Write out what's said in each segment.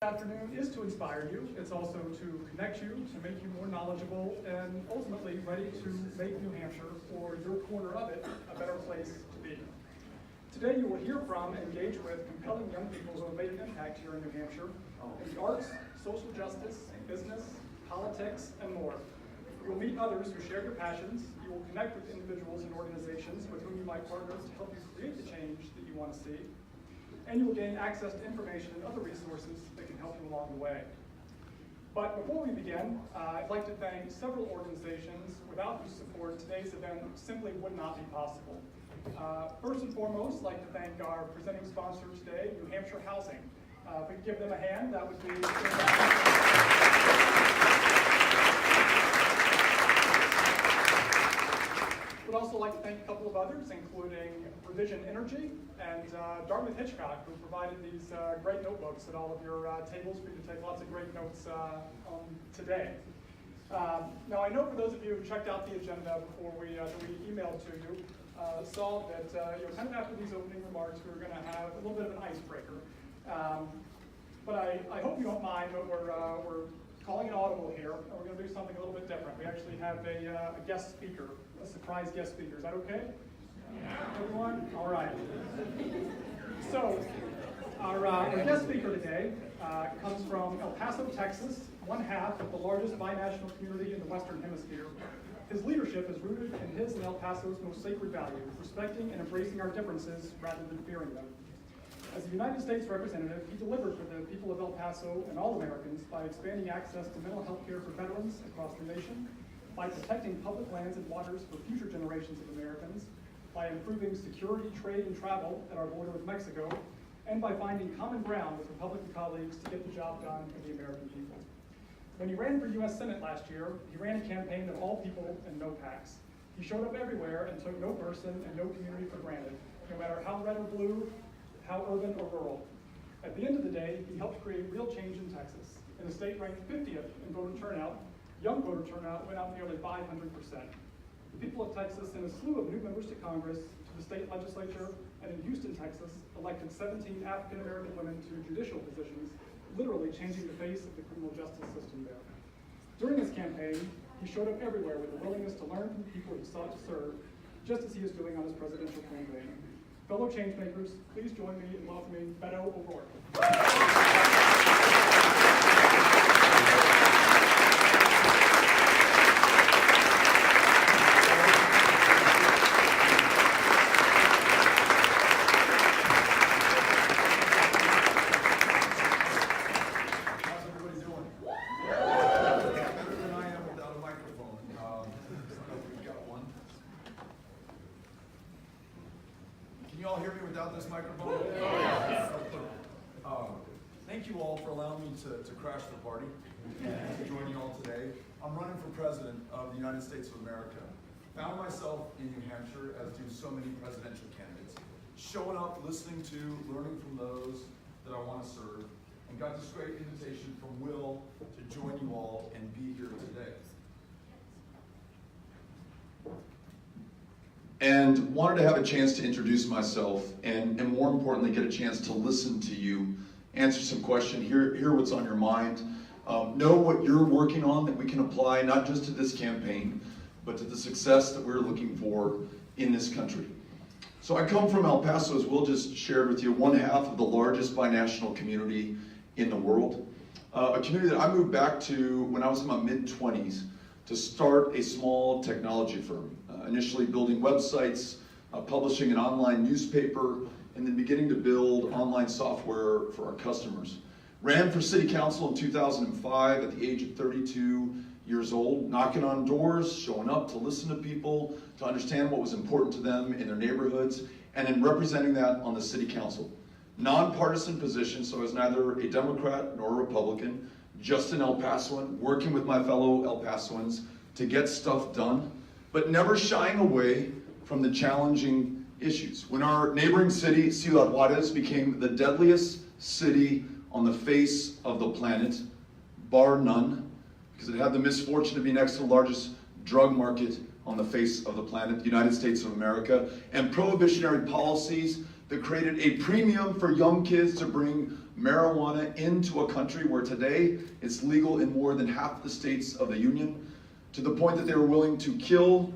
Afternoon is to inspire you. It's also to connect you, to make you more knowledgeable, and ultimately ready to make New Hampshire, or your corner of it, a better place to be. Today you will hear from and engage with compelling young people who have made an impact here in New Hampshire in the arts, social justice, business, politics, and more. You will meet others who share your passions. You will connect with individuals and organizations with whom you might partner to help you create the change that you want to see. And you will gain access to information and other resources that can help you along the way. But before we begin, I'd like to thank several organizations without whose support today's event simply would not be possible. First and foremost, I'd like to thank our presenting sponsor today, New Hampshire Housing. If we could give them a hand, that would be We'd also like to thank a couple of others, including Revision Energy and Dartmouth Hitchcock, who provided these great notebooks at all of your tables for you to take lots of great notes on today. Now, I know for those of you who checked out the agenda before that we emailed to you, saw that kind of after these opening remarks, we were going to have a little bit of an icebreaker. But I hope you don't mind, but we're calling an audible here, and we're going to do something a little bit different. We actually have a guest speaker, a surprise guest speaker. Is that okay? Yeah. Everyone? All right. So, our guest speaker today comes from El Paso, Texas, one half of the largest binational community in the Western Hemisphere. His leadership is rooted in his and El Paso's most sacred value, respecting and embracing our differences rather than fearing them. As a United States representative, he delivered for the people of El Paso and all Americans by expanding access to mental health care for veterans across the nation, by protecting public lands and waters for future generations of Americans, by improving security, trade, and travel at our border with Mexico, and by finding common ground with Republican colleagues to get the job done for the American people. When he ran for U.S. Senate last year, he ran a campaign of all people and no PACs. He showed up everywhere and took no person and no community for granted, no matter how red or blue, how urban or rural. At the end of the day, he helped create real change in Texas. In a state ranked 50th in voter turnout, young voter turnout went up nearly 500%. The people of Texas sent a slew of new members to Congress, to the state legislature, and in Houston, Texas, elected 17 African-American women to judicial positions, literally changing the face of the criminal justice system there. During his campaign, he showed up everywhere with a willingness to learn from the people he sought to serve, just as he is doing on his presidential campaign. Fellow Changemakers, please join me in welcoming Beto O'Rourke. This microphone? Thank you all for allowing me to crash the party and to join you all today. I'm running for president of the United States of America. Found myself in New Hampshire, as do so many presidential candidates, showing up, listening to, learning from those that I want to serve, and got this great invitation from Will to join you all and be here today. And wanted to have a chance to introduce myself and more importantly, get a chance to listen to you, answer some questions, hear what's on your mind, know what you're working on that we can apply not just to this campaign, but to the success that we're looking for in this country. So I come from El Paso, as Will just shared with you, one half of the largest binational community in the world. A community that I moved back to when I was in my mid-20s to start a small technology firm. Initially building websites, publishing an online newspaper, and then beginning to build online software for our customers. Ran for city council in 2005 at the age of 32 years old, knocking on doors, showing up to listen to people, to understand what was important to them in their neighborhoods, and then representing that on the city council. Nonpartisan position, so I was neither a Democrat nor a Republican, just an El Pasoan, working with my fellow El Pasoans to get stuff done, but never shying away from the challenging issues. When our neighboring city, Ciudad Juarez, became the deadliest city on the face of the planet, bar none, because it had the misfortune to be next to the largest drug market on the face of the planet, the United States of America, and prohibitionary policies that created a premium for young kids to bring marijuana into a country where today it's legal in more than half the states of the Union, to the point that they were willing to kill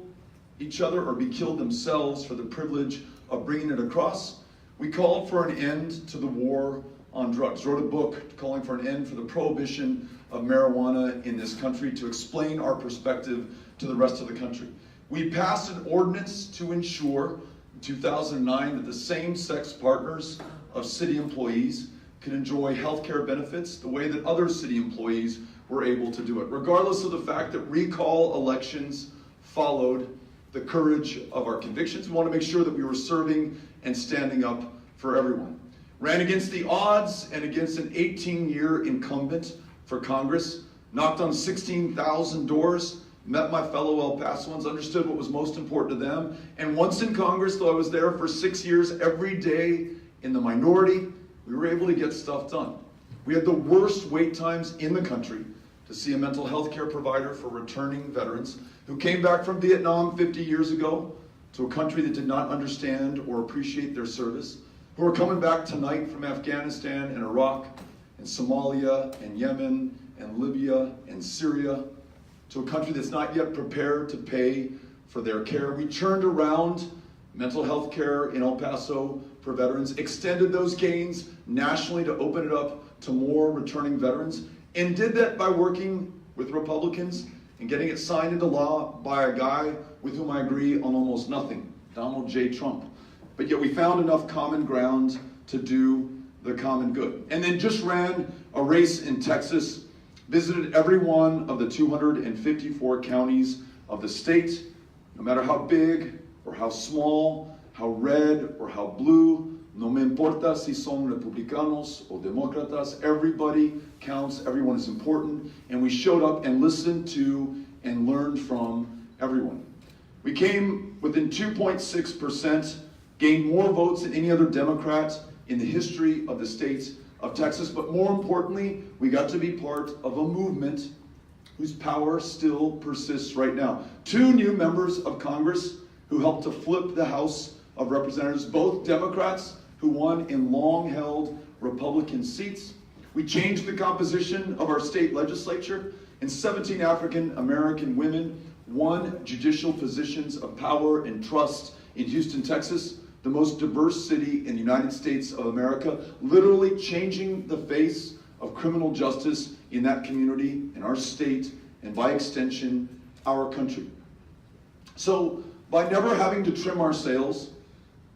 each other or be killed themselves for the privilege of bringing it across. We called for an end to the war on drugs, wrote a book calling for an end for the prohibition of marijuana in this country to explain our perspective to the rest of the country. We passed an ordinance to ensure in 2009 that the same-sex partners of city employees could enjoy health care benefits the way that other city employees were able to do it, regardless of the fact that recall elections followed the courage of our convictions. We want to make sure that we were serving and standing up for everyone. Ran against the odds and against an 18-year incumbent for Congress, knocked on 16,000 doors, met my fellow El Pasoans, understood what was most important to them, and once in Congress, though I was there for 6 years, every day in the minority, we were able to get stuff done. We had the worst wait times in the country to see a mental health care provider for returning veterans who came back from Vietnam 50 years ago to a country that did not understand or appreciate their service, who are coming back tonight from Afghanistan and Iraq and Somalia and Yemen and Libya and Syria, to a country that's not yet prepared to pay for their care. We turned around mental health care in El Paso for veterans, extended those gains nationally to open it up to more returning veterans, and did that by working with Republicans and getting it signed into law by a guy with whom I agree on almost nothing, Donald J. Trump. But yet we found enough common ground to do the common good. And then just ran a race in Texas, visited every one of the 254 counties of the state, no matter how big or how small, how red or how blue, no me importa si son republicanos o demócratas, everybody counts, everyone is important, and we showed up and listened to and learned from everyone. We came within 2.6%, gained more votes than any other Democrat in the history of the state of Texas, but more importantly, we got to be part of a movement whose power still persists right now. 2 new members of Congress who helped to flip the House of Representatives, both Democrats who won in long-held Republican seats. We changed the composition of our state legislature, and 17 African-American women won judicial positions of power and trust in Houston, Texas, the most diverse city in the United States of America, literally changing the face of criminal justice in that community, in our state, and by extension, our country. So, by never having to trim our sails,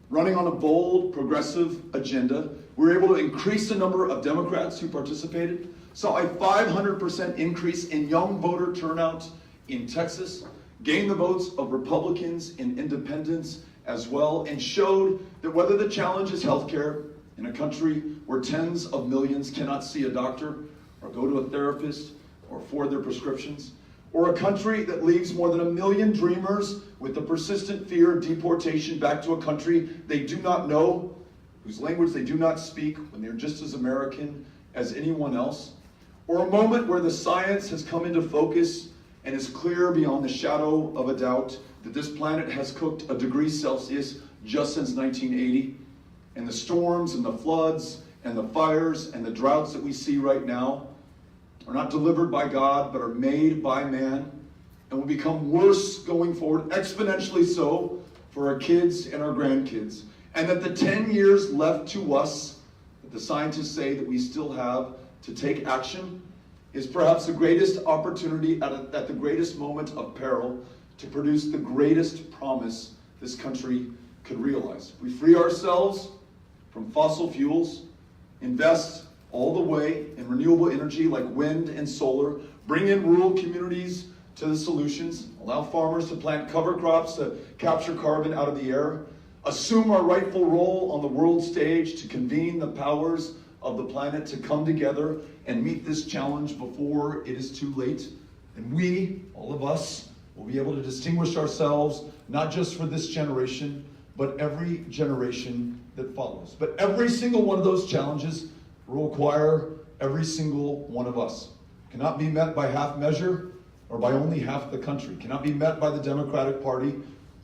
running on a bold, progressive agenda, we were able to increase the number of Democrats who participated, saw a 500% increase in young voter turnout in Texas, gained the votes of Republicans and independents as well, and showed that whether the challenge is healthcare in a country where tens of millions cannot see a doctor or go to a therapist or afford their prescriptions, or a country that leaves more than 1 million dreamers with the persistent fear of deportation back to a country they do not know, whose language they do not speak when they're just as American as anyone else, or a moment where the science has come into focus and is clear beyond the shadow of a doubt that this planet has cooked a degree Celsius just since 1980, and the storms and the floods and the fires and the droughts that we see right now are not delivered by God, but are made by man, and will become worse going forward, exponentially so, for our kids and our grandkids. And that the 10 years left to us, that the scientists say that we still have to take action, is perhaps the greatest opportunity at the greatest moment of peril to produce the greatest promise this country could realize. We free ourselves from fossil fuels, invest all the way in renewable energy like wind and solar, bring in rural communities to the solutions, allow farmers to plant cover crops to capture carbon out of the air, assume our rightful role on the world stage to convene the powers of the planet to come together and meet this challenge before it is too late. And we, all of us, will be able to distinguish ourselves not just for this generation, but every generation that follows. But every single one of those challenges will require every single one of us. Cannot be met by half measure or by only half the country. Cannot be met by the Democratic Party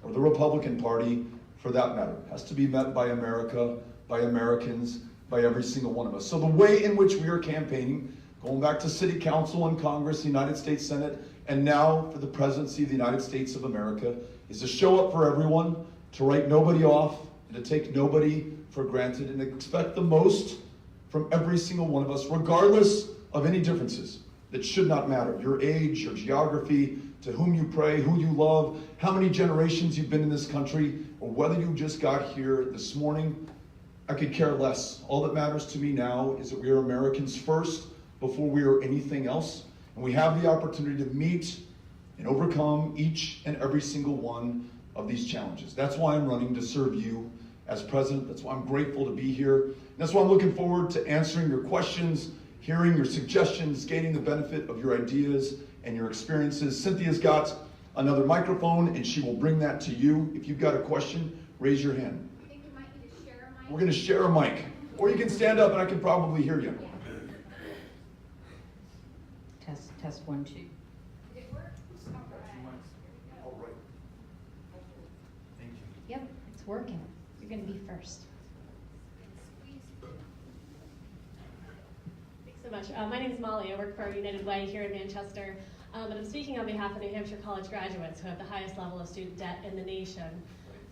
or the Republican Party. for that matter, has to be met by America, by Americans, by every single one of us. So the way in which we are campaigning, going back to City Council and Congress, the United States Senate, and now for the presidency of the United States of America, is to show up for everyone, to write nobody off, and to take nobody for granted, and expect the most from every single one of us, regardless of any differences that should not matter. Your age, your geography, to whom you pray, who you love, how many generations you've been in this country, or whether you just got here this morning, I could care less. All that matters to me now is that we are Americans first before we are anything else. And we have the opportunity to meet and overcome each and every single one of these challenges. That's why I'm running to serve you as president. That's why I'm grateful to be here. And that's why I'm looking forward to answering your questions, hearing your suggestions, gaining the benefit of your ideas and your experiences. Cynthia's got another microphone, and she will bring that to you. If you've got a question, raise your hand. I think you might need to share a mic. We're going to share a mic. Or you can stand up and I can probably hear you. Test 1, 2. Did it work? All right. Thank you. Yep, it's working. You're going to be first. Thanks so much. My name is Molly. I work for United Way here in Manchester. And I'm speaking on behalf of New Hampshire college graduates who have the highest level of student debt in the nation.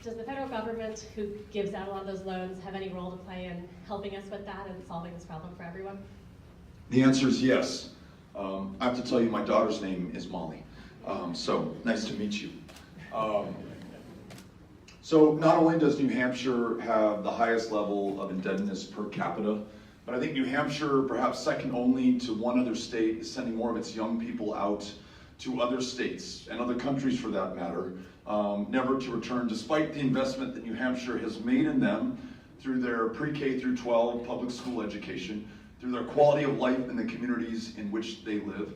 Does the federal government, who gives out a lot of those loans, have any role to play in helping us with that and solving this problem for everyone? The answer is yes. I have to tell you, my daughter's name is Molly. So nice to meet you. So not only does New Hampshire have the highest level of indebtedness per capita, but I think New Hampshire, perhaps second only to one other state, is sending more of its young people out to other states and other countries for that matter, never to return, despite the investment that New Hampshire has made in them through their pre-K through 12 public school education, through their quality of life in the communities in which they live,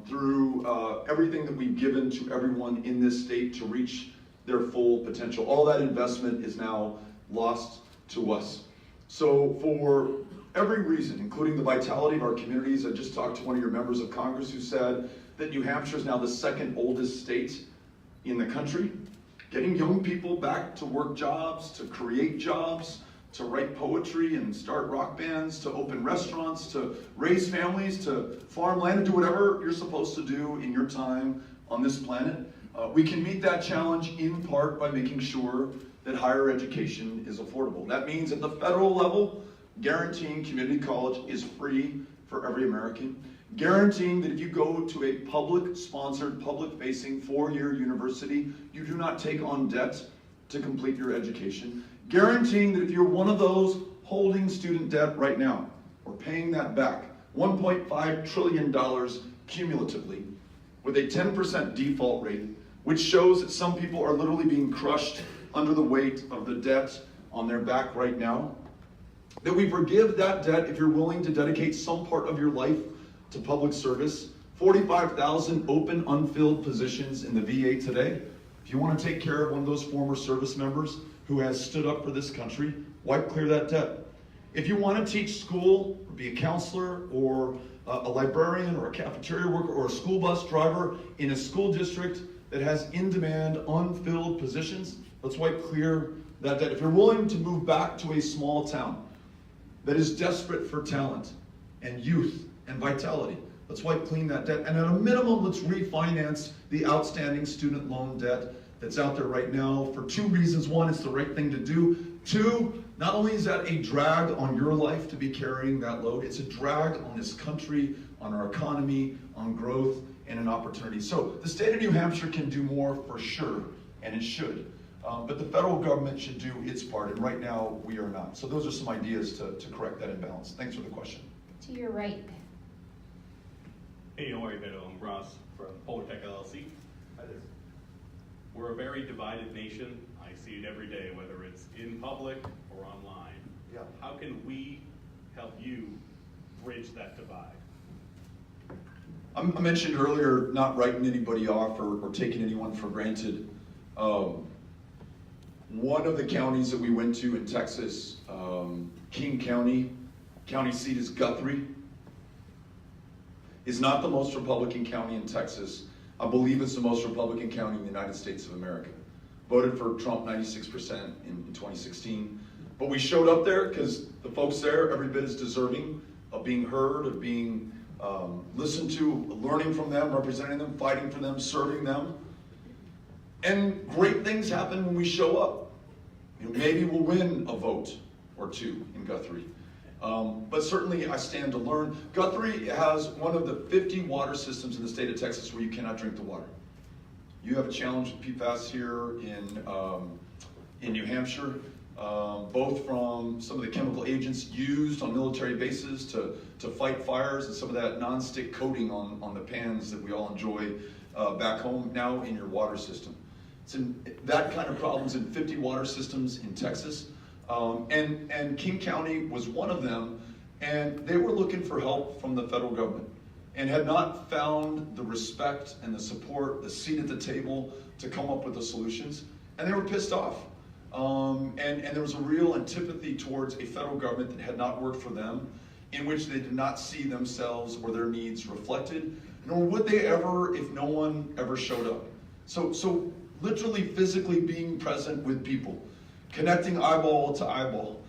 through everything that we've given to everyone in this state to reach their full potential. All that investment is now lost to us. So for every reason, including the vitality of our communities, I just talked to one of your members of Congress who said that New Hampshire is now the second oldest state in the country. Getting young people back to work jobs, to create jobs, to write poetry and start rock bands, to open restaurants, to raise families, to farm land, and do whatever you're supposed to do in your time on this planet. We can meet that challenge in part by making sure that higher education is affordable. That means at the federal level, guaranteeing community college is free for every American, guaranteeing that if you go to a public-sponsored, public-facing four-year university, you do not take on debt to complete your education, guaranteeing that if you're one of those holding student debt right now, or paying that back, $1.5 trillion cumulatively, with a 10% default rate, which shows that some people are literally being crushed under the weight of the debt on their back right now, that we forgive that debt if you're willing to dedicate some part of your life to public service. 45,000 open, unfilled positions in the VA today. If you want to take care of one of those former service members who has stood up for this country, wipe clear that debt. If you want to teach school, or be a counselor, or a librarian, or a cafeteria worker, or a school bus driver in a school district that has in-demand, unfilled positions, let's wipe clear that debt. If you're willing to move back to a small town that is desperate for talent and youth and vitality, let's wipe clean that debt. And at a minimum, let's refinance the outstanding student loan debt that's out there right now for two reasons. One, it's the right thing to do. Two, not only is that a drag on your life to be carrying that load, it's a drag on this country, on our economy, on growth, and an opportunity. So the state of New Hampshire can do more for sure, and it should. But the federal government should do its part, and right now we are not. So those are some ideas to correct that imbalance. Thanks for the question. To your right. Hey, how are you, Beto? I'm Ross from Polar Tech LLC. Hi there. We're a very divided nation. I see it every day, whether it's in public or online. Yeah. How can we help you bridge that divide? I mentioned earlier not writing anybody off or taking anyone for granted. One of the counties that we went to in Texas, King County, county seat is Guthrie, is not the most Republican county in Texas. I believe it's the most Republican county in the United States of America. voted for Trump 96% in 2016. But we showed up there because the folks there, every bit as deserving of being heard, of being listened to, learning from them, representing them, fighting for them, serving them. And great things happen when we show up. You know, maybe we'll win a vote or two in Guthrie. But certainly I stand to learn. Guthrie has one of the 50 water systems in the state of Texas where you cannot drink the water. You have a challenge with PFAS here in New Hampshire, both from some of the chemical agents used on military bases to fight fires and some of that non-stick coating on the pans that we all enjoy back home, now in your water system. It's that kind of problems in 50 water systems in Texas. And King County was one of them, and they were looking for help from the federal government and had not found the respect and the support, the seat at the table to come up with the solutions, and they were pissed off. And there was a real antipathy towards a federal government that had not worked for them, in which they did not see themselves or their needs reflected, nor would they ever if no one ever showed up. So literally physically being present with people, connecting eyeball to eyeball,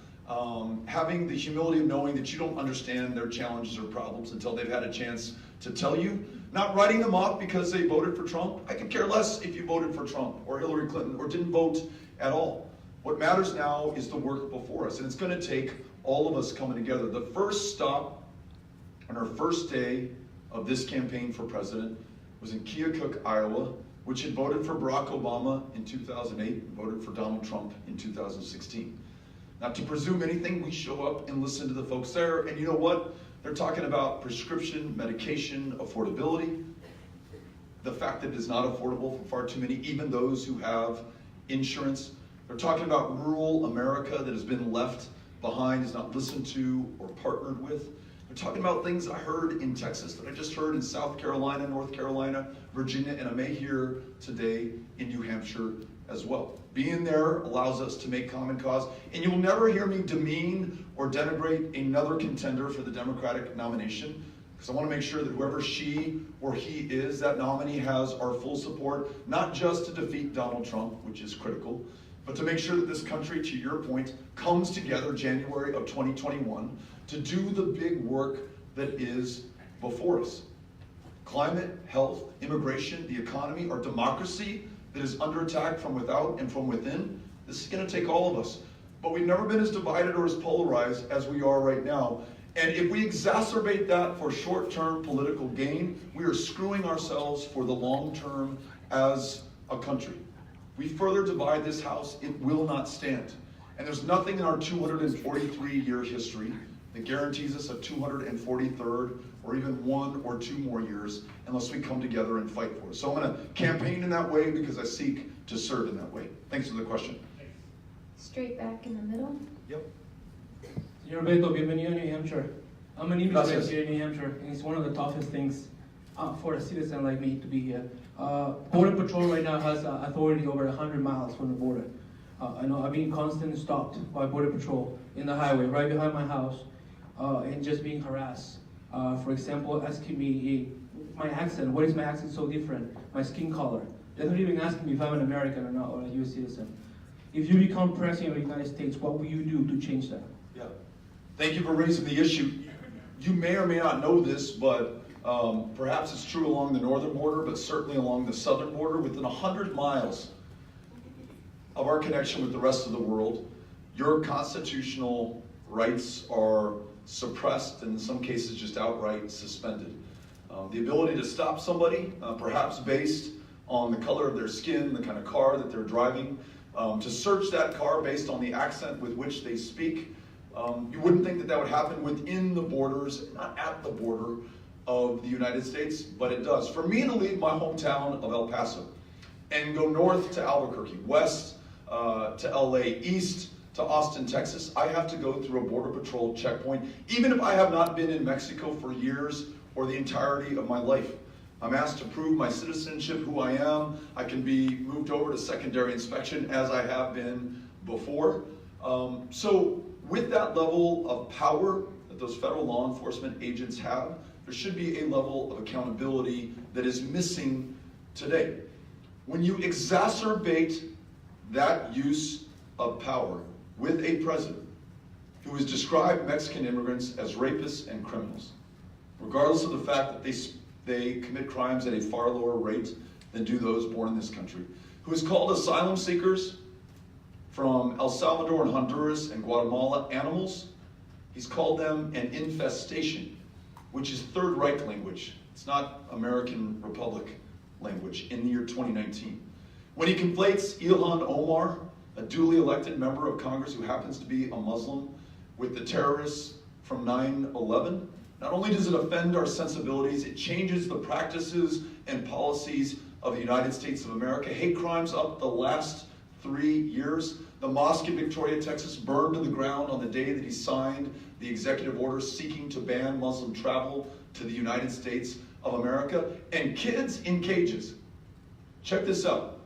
having the humility of knowing that you don't understand their challenges or problems until they've had a chance to tell you, not writing them off because they voted for Trump. I could care less if you voted for Trump or Hillary Clinton or didn't vote at all. What matters now is the work before us, and it's going to take all of us coming together. The first stop on our first day of this campaign for president was in Keokuk, Iowa, which had voted for Barack Obama in 2008 and voted for Donald Trump in 2016. Not to presume anything, we show up and listen to the folks there, and you know what? They're talking about prescription, medication, affordability, the fact that it is not affordable for far too many, even those who have insurance. They're talking about rural America that has been left behind, is not listened to or partnered with. They're talking about things I heard in Texas that I just heard in South Carolina, North Carolina, Virginia, and I may hear today in New Hampshire as well. Being there allows us to make common cause, and you'll never hear me demean or denigrate another contender for the Democratic nomination, because I want to make sure that whoever she or he is, that nominee has our full support, not just to defeat Donald Trump, which is critical, but to make sure that this country, to your point, comes together January of 2021 to do the big work that is before us. Climate, health, immigration, the economy, our democracy that is under attack from without and from within. This is going to take all of us. But we've never been as divided or as polarized as we are right now. And if we exacerbate that for short-term political gain, we are screwing ourselves for the long term as a country. We further divide this house, it will not stand. And there's nothing in our 243-year history that guarantees us a 243rd or even 1 or 2 more years unless we come together and fight for it. So I'm going to campaign in that way because I seek to serve in that way. Thanks for the question. Straight back in the middle. Yep. Señor Beto, bienvenido a New Hampshire. I'm an immigrant Gracias. here in New Hampshire, and it's one of the toughest things for a citizen like me to be here. Border Patrol right now has authority over 100 miles from the border. I know I've been constantly stopped by Border Patrol in the highway right behind my house and just being harassed. For example, asking me my accent, what is my accent so different? My skin color. They're not even asking me if I'm an American or not, or a US citizen. If you become president of the United States, what will you do to change that? Yeah. Thank you for raising the issue. You may or may not know this, but perhaps it's true along the northern border, but certainly along the southern border, within 100 miles of our connection with the rest of the world, your constitutional rights are suppressed, and in some cases just outright suspended. The ability to stop somebody, perhaps based on the color of their skin, the kind of car that they're driving, to search that car based on the accent with which they speak. You wouldn't think that that would happen within the borders, not at the border of the United States, but it does. For me to leave my hometown of El Paso and go north to Albuquerque, west to LA, east to Austin, Texas, I have to go through a Border Patrol checkpoint, even if I have not been in Mexico for years or the entirety of my life. I'm asked to prove my citizenship, who I am. I can be moved over to secondary inspection as I have been before. So with that level of power that those federal law enforcement agents have, there should be a level of accountability that is missing today. When you exacerbate that use of power with a president who has described Mexican immigrants as rapists and criminals, regardless of the fact that they commit crimes at a far lower rate than do those born in this country, who has called asylum seekers from El Salvador and Honduras and Guatemala animals. He's called them an infestation, which is Third Reich language. It's not American Republic language in the year 2019. When he conflates Ilhan Omar, a duly elected member of Congress who happens to be a Muslim, with the terrorists from 9/11, not only does it offend our sensibilities, it changes the practices and policies of the United States of America. Hate crimes up the last 3 years. The mosque in Victoria, Texas burned to the ground on the day that he signed the executive order seeking to ban Muslim travel to the United States of America. And kids in cages. Check this out.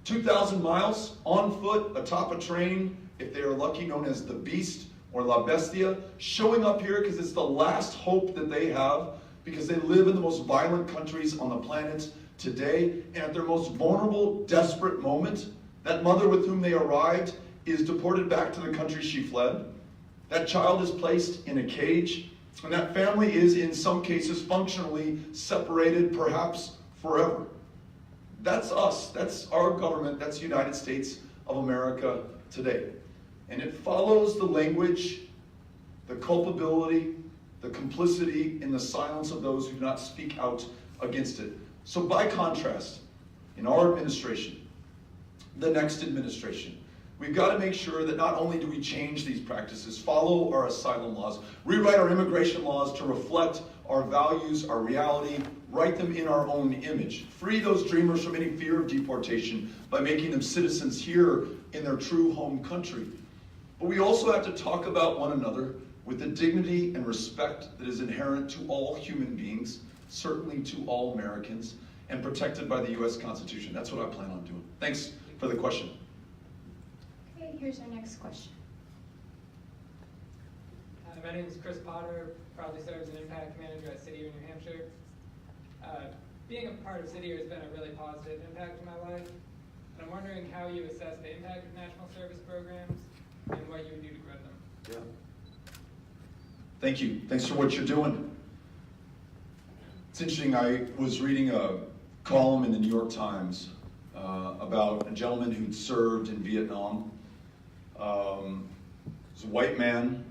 2,000 miles on foot atop a train, if they are lucky, known as the Beast or La Bestia, showing up here because it's the last hope that they have, because they live in the most violent countries on the planet today, and at their most vulnerable, desperate moment, that mother with whom they arrived is deported back to the country she fled. That child is placed in a cage, and that family is, in some cases, functionally separated, perhaps forever. That's us. That's our government. That's the United States of America today. And it follows the language, the culpability, the complicity in the silence of those who do not speak out against it. So by contrast, in our administration, the next administration, we've got to make sure that not only do we change these practices, follow our asylum laws, rewrite our immigration laws to reflect our values, our reality, write them in our own image, free those dreamers from any fear of deportation by making them citizens here in their true home country. But we also have to talk about one another with the dignity and respect that is inherent to all human beings, certainly to all Americans, and protected by the U.S. Constitution. That's what I plan on doing. Thanks for the question. Okay, here's our next question. My name is Chris Potter, proudly serve as an impact manager at City Year, New Hampshire. Being a part of City Year has been a really positive impact in my life, and I'm wondering how you assess the impact of national service programs and what you would do to grow them. Yeah. Thank you. Thanks for what you're doing. It's interesting, I was reading a column in the New York Times about a gentleman who'd served in Vietnam. He was a white man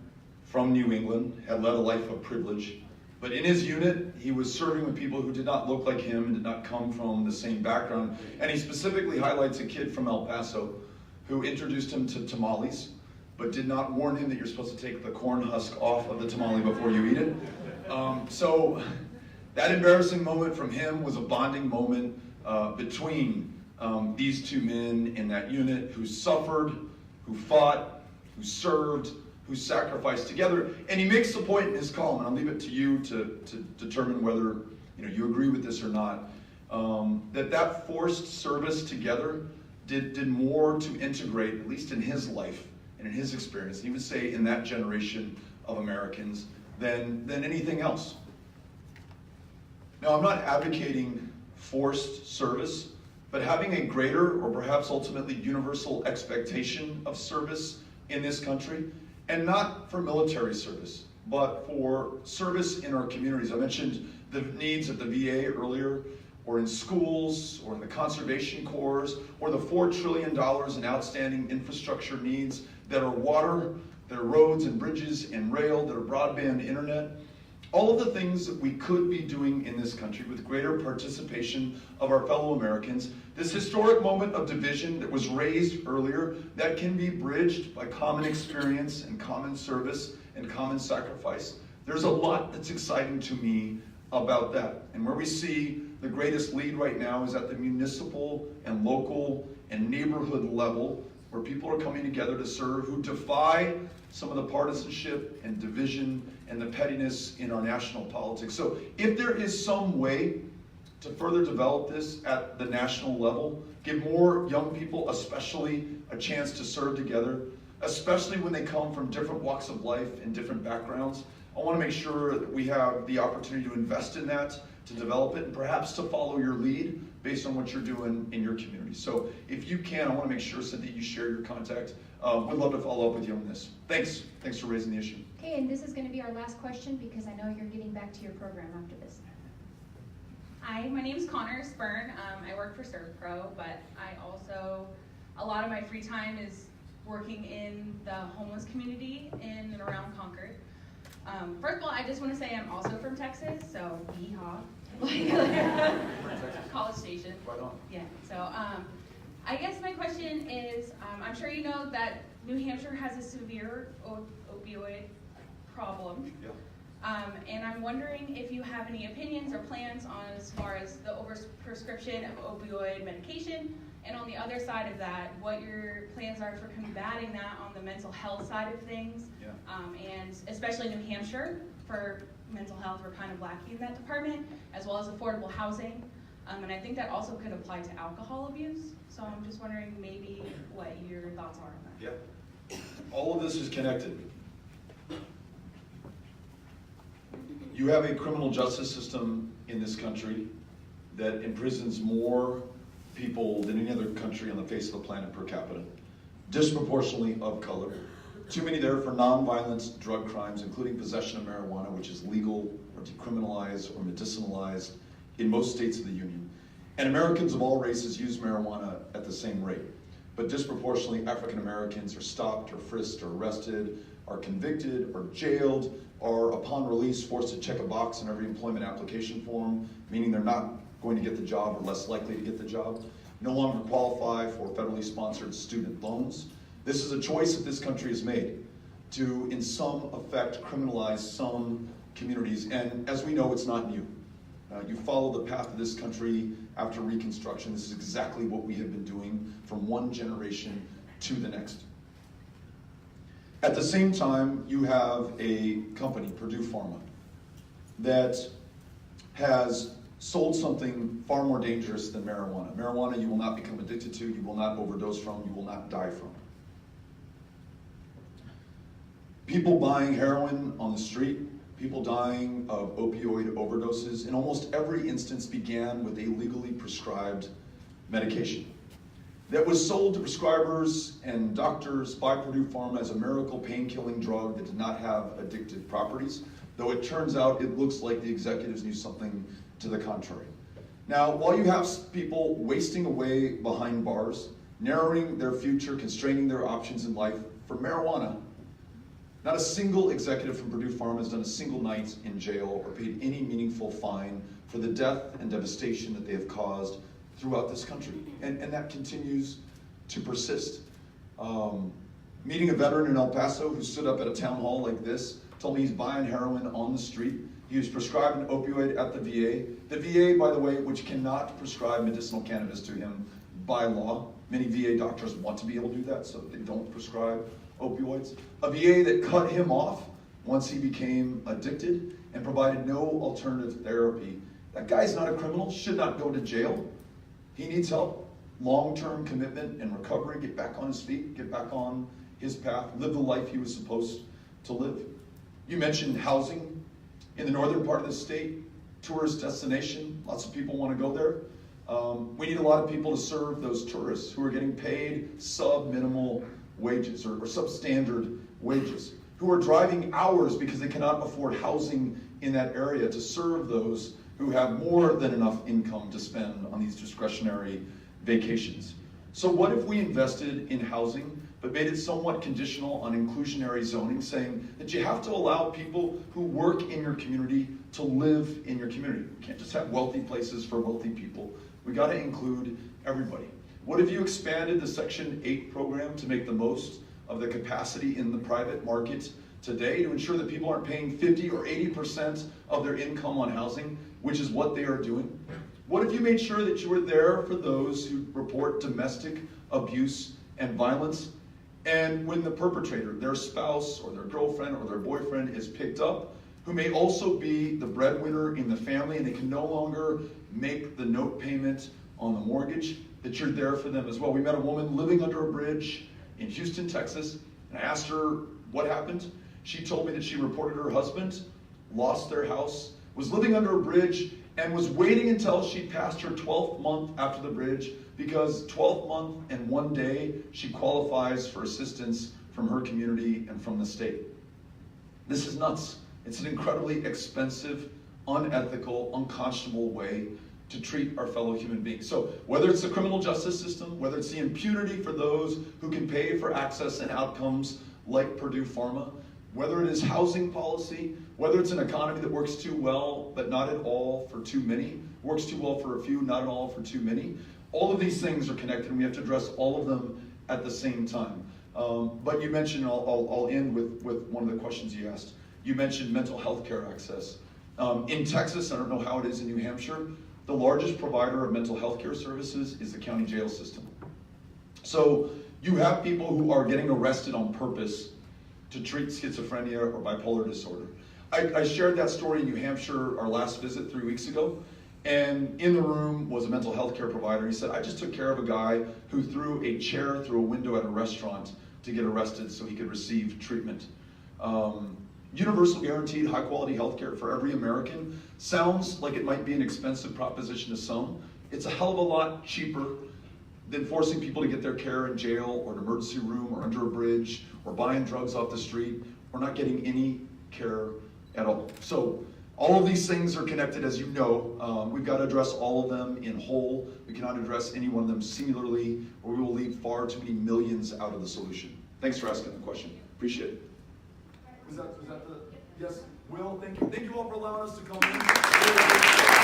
from New England, had led a life of privilege, but in his unit, he was serving with people who did not look like him and did not come from the same background. And he specifically highlights a kid from El Paso who introduced him to tamales, but did not warn him that you're supposed to take the corn husk off of the tamale before you eat it. So that embarrassing moment from him was a bonding moment between these two men in that unit who suffered, who fought, who served, who sacrificed together. And he makes the point in his column, and I'll leave it to you to determine whether you agree with this or not, that forced service together did more to integrate, at least in his life and in his experience, and he would say in that generation of Americans, than anything else. Now, I'm not advocating forced service, but having a greater or perhaps ultimately universal expectation of service in this country, and not for military service, but for service in our communities. I mentioned the needs at the VA earlier, or in schools, or in the conservation corps, or the $4 trillion in outstanding infrastructure needs that are water, that are roads and bridges and rail, that are broadband internet. All of the things that we could be doing in this country with greater participation of our fellow Americans. This historic moment of division that was raised earlier, that can be bridged by common experience and common service and common sacrifice. There's a lot that's exciting to me about that. And where we see the greatest lead right now is at the municipal and local and neighborhood level, where people are coming together to serve, who defy some of the partisanship and division and the pettiness in our national politics. So if there is some way to further develop this at the national level, give more young people especially a chance to serve together, especially when they come from different walks of life and different backgrounds, I want to make sure that we have the opportunity to invest in that, to develop it and perhaps to follow your lead based on what you're doing in your community. So if you can, I want to make sure, Cynthia, you share your contact. We'd love to follow up with you on this. Thanks for raising the issue. Okay, and this is going to be our last question because I know you're getting back to your program after this. Hi, my name is Connor Spurn. I work for ServPro, but I also, a lot of my free time is working in the homeless community in and around Concord. First of all, I just want to say I'm also from Texas, so yeehaw. College Station. Right on. Yeah, so I guess my question is, I'm sure you know that New Hampshire has a severe opioid problem. Yeah. And I'm wondering if you have any opinions or plans on as far as the overprescription of opioid medication, and on the other side of that, what your plans are for combating that on the mental health side of things. Yeah. And especially New Hampshire, for mental health, we're kind of lacking in that department, as well as affordable housing. And I think that also could apply to alcohol abuse. So I'm just wondering maybe what your thoughts are on that. Yeah. All of this is connected. You have a criminal justice system in this country that imprisons more people than any other country on the face of the planet per capita, disproportionately of color. Too many there for non-violent drug crimes, including possession of marijuana, which is legal or decriminalized or medicinalized in most states of the Union. And Americans of all races use marijuana at the same rate. But disproportionately, African Americans are stopped or frisked or arrested, are convicted or jailed, or upon release forced to check a box in every employment application form, meaning they're not going to get the job or less likely to get the job, no longer qualify for federally sponsored student loans. This is a choice that this country has made to, in some effect, criminalize some communities. And as we know, it's not new. You follow the path of this country after Reconstruction. This is exactly what we have been doing from one generation to the next. At the same time, you have a company, Purdue Pharma, that has sold something far more dangerous than marijuana. Marijuana you will not become addicted to, you will not overdose from, you will not die from. People buying heroin on the street, people dying of opioid overdoses, in almost every instance began with a legally prescribed medication that was sold to prescribers and doctors by Purdue Pharma as a miracle pain-killing drug that did not have addictive properties, though it turns out it looks like the executives knew something to the contrary. Now, while you have people wasting away behind bars, narrowing their future, constraining their options in life for marijuana, not a single executive from Purdue Pharma has done a single night in jail or paid any meaningful fine for the death and devastation that they have caused throughout this country. And that continues to persist. Meeting a veteran in El Paso who stood up at a town hall like this, told me he's buying heroin on the street. He was prescribed an opioid at the VA. The VA, by the way, which cannot prescribe medicinal cannabis to him by law. Many VA doctors want to be able to do that, so they don't prescribe opioids. A VA that cut him off once he became addicted and provided no alternative therapy. That guy's not a criminal, should not go to jail. He needs help, long-term commitment and recovery, get back on his feet, get back on his path, live the life he was supposed to live. You mentioned housing in the northern part of the state, tourist destination, lots of people want to go there. We need a lot of people to serve those tourists who are getting paid sub-minimal wages or substandard wages, who are driving hours because they cannot afford housing in that area to serve those who have more than enough income to spend on these discretionary vacations. So what if we invested in housing, but made it somewhat conditional on inclusionary zoning, saying that you have to allow people who work in your community to live in your community? You can't just have wealthy places for wealthy people. We got to include everybody. What if you expanded the Section 8 program to make the most of the capacity in the private market today to ensure that people aren't paying 50 or 80% of their income on housing, which is what they are doing? What if you made sure that you were there for those who report domestic abuse and violence, and when the perpetrator, their spouse or their girlfriend or their boyfriend, is picked up, who may also be the breadwinner in the family and they can no longer make the note payment on the mortgage, that you're there for them as well? We met a woman living under a bridge in Houston, Texas, and I asked her what happened. She told me that she reported her husband lost their house, was living under a bridge and was waiting until she passed her 12th month after the bridge, because 12th month and 1 day she qualifies for assistance from her community and from the state. This is nuts. It's an incredibly expensive, unethical, unconscionable way to treat our fellow human beings. So whether it's the criminal justice system, whether it's the impunity for those who can pay for access and outcomes like Purdue Pharma, whether it is housing policy, whether it's an economy that works too well but not at all for too many, works too well for a few, not at all for too many, all of these things are connected, and we have to address all of them at the same time. But you mentioned, I'll end with one of the questions you asked. You mentioned mental health care access. In Texas, I don't know how it is in New Hampshire, the largest provider of mental health care services is the county jail system. So you have people who are getting arrested on purpose to treat schizophrenia or bipolar disorder. I shared that story in New Hampshire our last visit 3 weeks ago, and in the room was a mental health care provider. He said, I just took care of a guy who threw a chair through a window at a restaurant to get arrested so he could receive treatment. Universal guaranteed high quality health care for every American sounds like it might be an expensive proposition to some. It's a hell of a lot cheaper than forcing people to get their care in jail or an emergency room or under a bridge or buying drugs off the street or not getting any care at all. So all of these things are connected, as you know. We've got to address all of them in whole. We cannot address any one of them singularly, or we will leave far too many millions out of the solution. Thanks for asking the question. Appreciate it. Was that the, yes, Will, thank you. Thank you all for allowing us to come in.